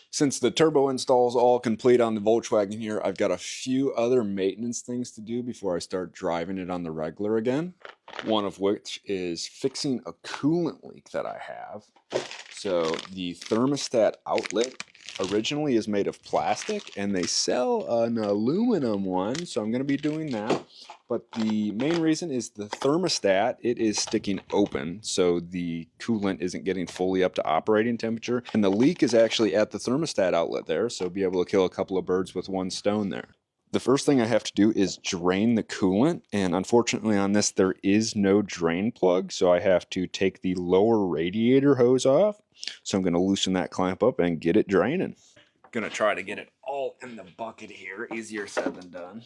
Since the turbo install is all complete on the Volkswagen here, I've got a few other maintenance things to do before I start driving it on the regular again. One of which is fixing a coolant leak that I have. So the thermostat outlet originally is made of plastic and they sell an aluminum one, so I'm going to be doing that. But the main reason is the thermostat, it is sticking open, so the coolant isn't getting fully up to operating temperature. And the leak is actually at the thermostat outlet there, so be able to kill a couple of birds with one stone there. The first thing I have to do is drain the coolant, and unfortunately on this there is no drain plug, so I have to take the lower radiator hose off. So I'm going to loosen that clamp up and get it draining. Going to try to get it all in the bucket here, easier said than done.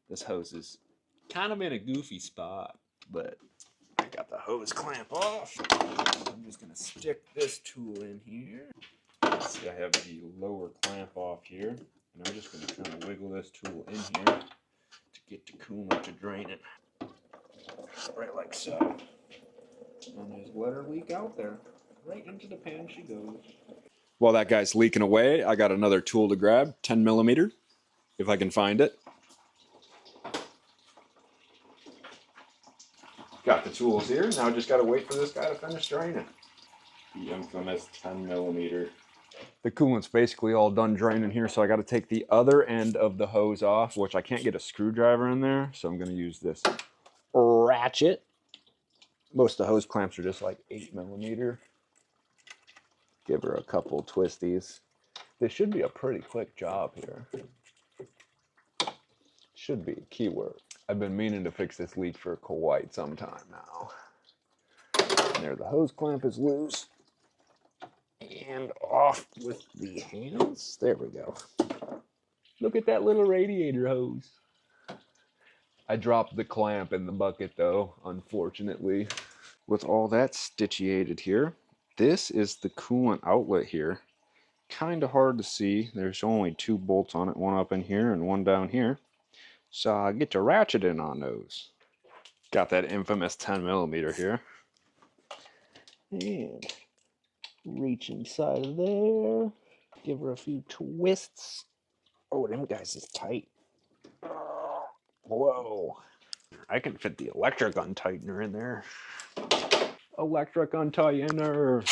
This hose is kind of in a goofy spot, but I got the hose clamp off. I'm just going to stick this tool in here. See, I have the lower clamp off here, and I'm just going to kind of wiggle this tool in here to get the coolant to drain it. Right like so. And just let her leak out there. Right into the pan she goes. While that guy's leaking away, I got another tool to grab, 10 millimeter, if I can find it. Got the tools here. Now I just got to wait for this guy to finish draining. The infamous 10 millimeter. The coolant's basically all done draining here, so I got to take the other end of the hose off, which I can't get a screwdriver in there, so I'm going to use this ratchet. Most of the hose clamps are just like 8 millimeter. Give her a couple twisties. This should be a pretty quick job here. Should be keyword. I've been meaning to fix this leak for quite some time now. And there, the hose clamp is loose. And off with the hands. There we go. Look at that little radiator hose. I dropped the clamp in the bucket though, unfortunately. With all that stitchiated here, this is the coolant outlet here. Kind of hard to see. There's only 2 bolts on it, one up in here and one down here. So I get to ratchet in on those. Got that infamous 10 millimeter here. And reach inside of there. Give her a few twists. Oh, them guys is tight. Whoa. I can fit the electric untightener in there. Electric untightener.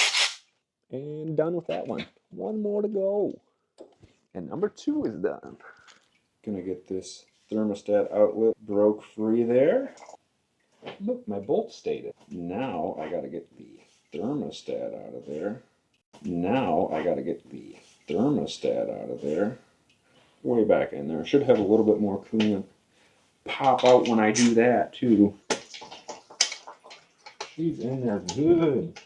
And done with that one. One more to go. And number 2 is done. Gonna get this thermostat outlet broke free there. Look, my bolt stayed in. Now I gotta get the thermostat out of there. Now I gotta get the thermostat out of there. Way back in there. Should have a little bit more coolant pop out when I do that too. She's in there good.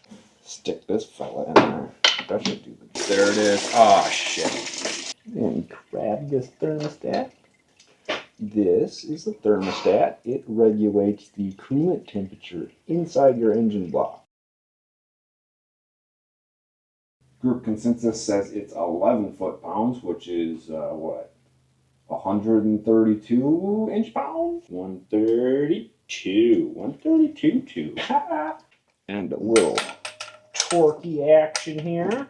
Stick this fella in there. That should do it. There it is. Ah, shit. And grab this thermostat. This is the thermostat. It regulates the coolant temperature inside your engine block. Group consensus says it's 11 foot-pounds, which is, what? 132 inch-pounds? 132. 132. And a little torquey action here.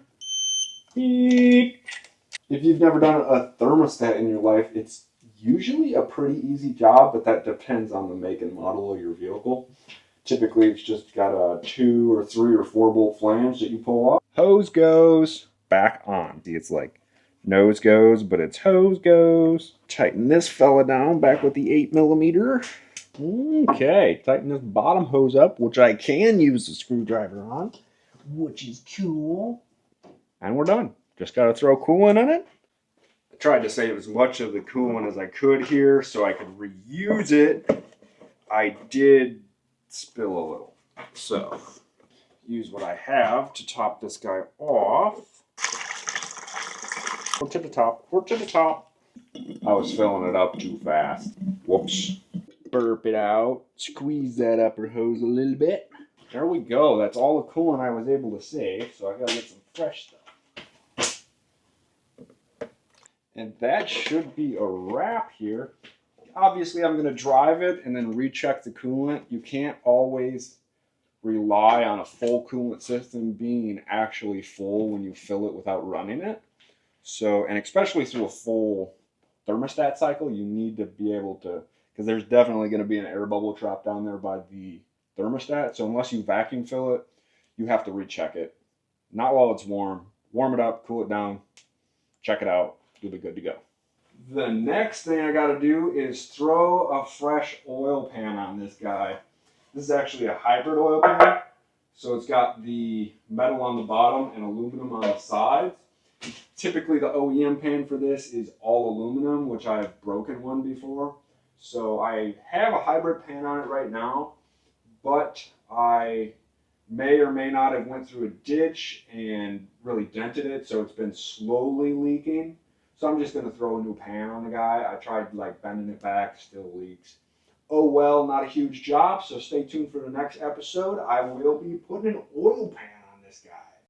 Beep. If you've never done a thermostat in your life, it's usually a pretty easy job, but that depends on the make and model of your vehicle. Typically, it's just got a 2 or 3 or 4 bolt flange that you pull off. Hose goes back on. See, it's like nose goes, but it's hose goes. Tighten this fella down back with the 8 millimeter. Okay, tighten this bottom hose up, which I can use the screwdriver on, which is cool. And we're done. Just got to throw coolant in it. I tried to save as much of the coolant as I could here so I could reuse it. I did spill a little. So, use what I have to top this guy off. We're to the top. We're to the top. I was filling it up too fast. Whoops. Burp it out. Squeeze that upper hose a little bit. There we go. That's all the coolant I was able to save. So I gotta get some fresh stuff. And that should be a wrap here. Obviously, I'm going to drive it and then recheck the coolant. You can't always rely on a full coolant system being actually full when you fill it without running it. So, and especially through a full thermostat cycle, you need to be able to, because there's definitely going to be an air bubble trap down there by the thermostat. So unless you vacuum fill it, you have to recheck it. Not while it's warm. Warm it up, cool it down, check it out. You'll be good to go. The next thing I got to do is throw a fresh oil pan on this guy. This is actually a hybrid oil pan. So it's got the metal on the bottom and aluminum on the sides. Typically the OEM pan for this is all aluminum, which I have broken one before. So I have a hybrid pan on it right now, but I may or may not have went through a ditch and really dented it, so it's been slowly leaking. So I'm just going to throw a new pan on the guy. I tried like bending it back, still leaks. Oh well, not a huge job, so stay tuned for the next episode. I will be putting an oil pan on this guy.